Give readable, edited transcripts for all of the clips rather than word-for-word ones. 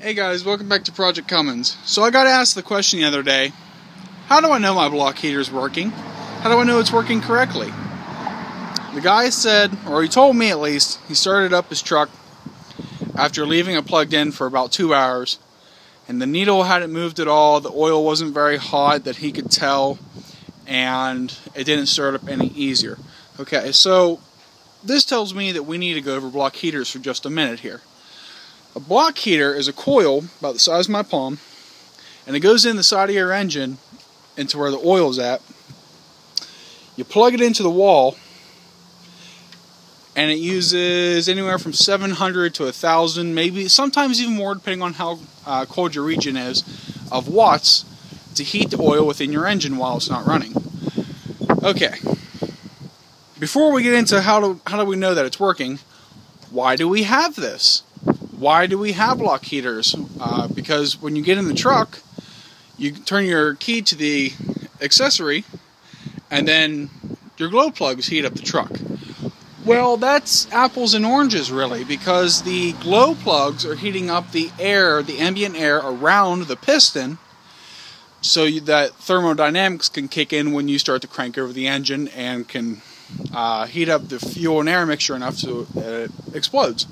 Hey guys, welcome back to Project Cummins. So I got asked the question the other day, how do I know my block heater is working? How do I know it's working correctly? The guy said, or he told me at least, he started up his truck after leaving it plugged in for about 2 hours, and the needle hadn't moved at all, the oil wasn't very hot that he could tell, and it didn't start up any easier. Okay, so this tells me that we need to go over block heaters for just a minute here. A block heater is a coil about the size of my palm, and it goes in the side of your engine into where the oil is at. You plug it into the wall, and it uses anywhere from 700 to 1,000, maybe sometimes even more, depending on how cold your region is, of watts to heat the oil within your engine while it's not running. Okay, before we get into how do we know that it's working, why do we have this? Why do we have block heaters? Because when you get in the truck, you turn your key to the accessory, and then your glow plugs heat up the truck. Well, that's apples and oranges, really, because the glow plugs are heating up the air, the ambient air around the piston, so that thermodynamics can kick in when you start to crank over the engine and can heat up the fuel and air mixture enough so it explodes.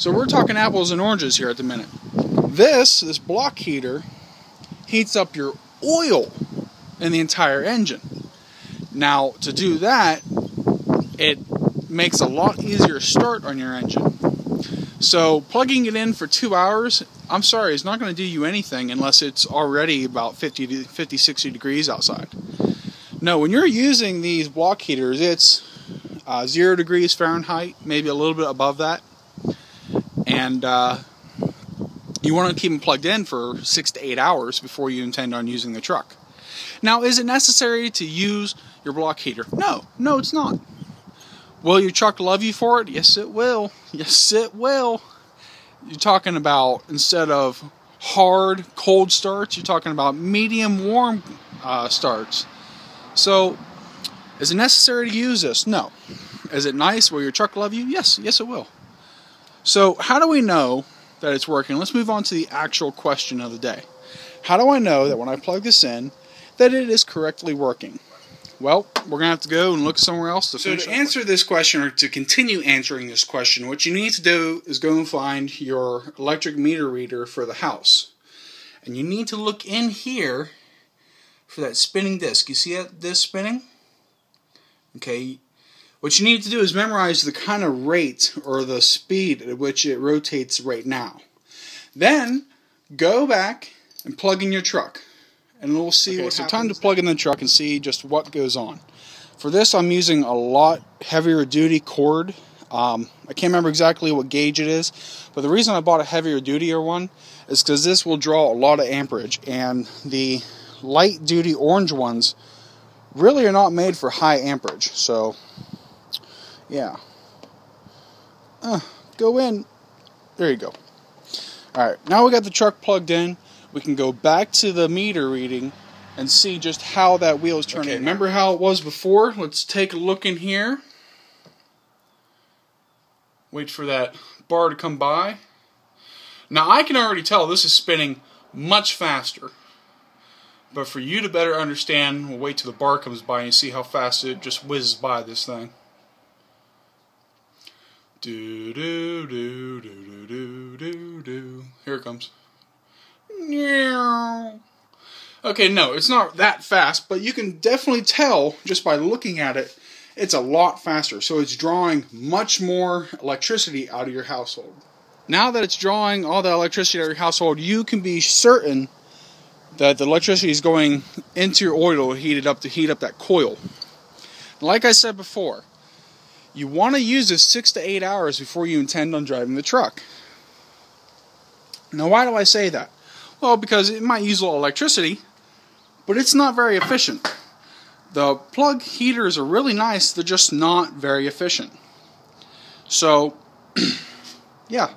So we're talking apples and oranges here at the minute. This block heater heats up your oil in the entire engine. Now, to do that, it makes a lot easier start on your engine. So plugging it in for 2 hours, I'm sorry, it's not going to do you anything unless it's already about 50, 60 degrees outside. No, when you're using these block heaters, it's 0 degrees Fahrenheit, maybe a little bit above that. And you want to keep them plugged in for 6 to 8 hours before you intend on using the truck. Now, is it necessary to use your block heater? No, it's not. Will your truck love you for it? Yes, it will. Yes, it will. You're talking about, instead of hard, cold starts, you're talking about medium, warm starts. So, is it necessary to use this? No. Is it nice? Will your truck love you? Yes, it will. So, how do we know that it's working? Let's move on to the actual question of the day. How do I know that when I plug this in, that it is correctly working? Well, we're going to have to go and look somewhere else to finish. So to answer this question, or to continue answering this question, what you need to do is go and find your electric meter reader for the house. And you need to look in here for that spinning disc. You see that disc spinning? Okay. What you need to do is memorize the kind of rate or the speed at which it rotates right now. Then, go back and plug in your truck. And we'll see what happens. So time to plug in the truck and see just what goes on. For this, I'm using a lot heavier duty cord. I can't remember exactly what gauge it is, but the reason I bought a heavier dutier one is because this will draw a lot of amperage, and the light duty orange ones really are not made for high amperage. So, yeah. Go in. There you go. Alright, now we got the truck plugged in. We can go back to the meter reading and see just how that wheel is turning. Okay, remember how it was before? Let's take a look in here. Wait for that bar to come by. Now I can already tell this is spinning much faster. But for you to better understand, we'll wait till the bar comes by and see how fast it just whizzes by this thing. Do do do do do do do. Here it comes. Okay, no, it's not that fast, but you can definitely tell just by looking at it, it's a lot faster. So it's drawing much more electricity out of your household. Now that it's drawing all the electricity out of your household, you can be certain that the electricity is going into your oil to heat up that coil. Like I said before, you want to use this 6 to 8 hours before you intend on driving the truck. Now, why do I say that? Well, because it might use a little electricity, but it's not very efficient. The plug heaters are really nice, they're just not very efficient. So, yeah.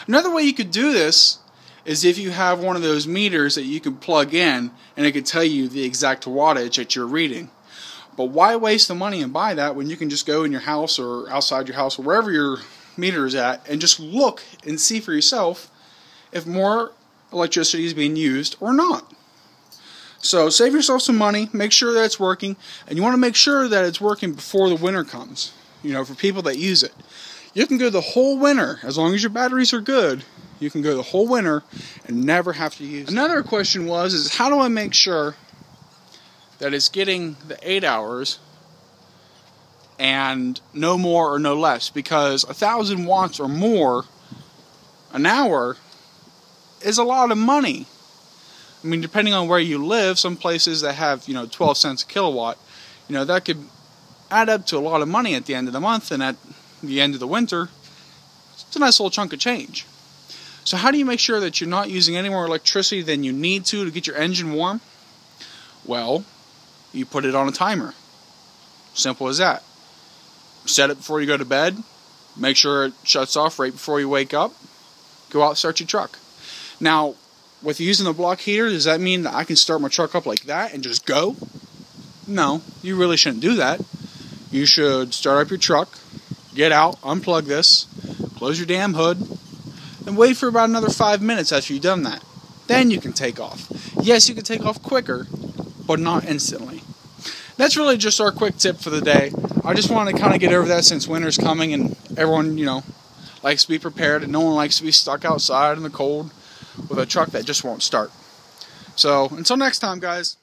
Another way you could do this is if you have one of those meters that you can plug in and it could tell you the exact wattage that you're reading. But why waste the money and buy that when you can just go in your house or outside your house or wherever your meter is at and just look and see for yourself if more electricity is being used or not. So save yourself some money, make sure that it's working, and you want to make sure that it's working before the winter comes. You know, for people that use it. You can go the whole winter, as long as your batteries are good, you can go the whole winter and never have to use it. Another question is how do I make sure that it's getting the 8 hours and no more or no less? Because 1,000 watts or more an hour is a lot of money. I mean, depending on where you live, some places that have, 12 cents a kilowatt, that could add up to a lot of money at the end of the month, and at the end of the winter, it's a nice little chunk of change. So how do you make sure that you're not using any more electricity than you need to get your engine warm? Well, you put it on a timer. Simple as that. Set it before you go to bed. Make sure it shuts off right before you wake up. Go out and start your truck. Now, with using the block heater, does that mean that I can start my truck up like that and just go? No, you really shouldn't do that. You should start up your truck, get out, unplug this, close your damn hood, and wait for about another 5 minutes after you've done that. Then you can take off. Yes, you can take off quicker, but not instantly. That's really just our quick tip for the day. I just want to kind of get over that since winter's coming and everyone, likes to be prepared and no one likes to be stuck outside in the cold with a truck that just won't start. So, until next time, guys.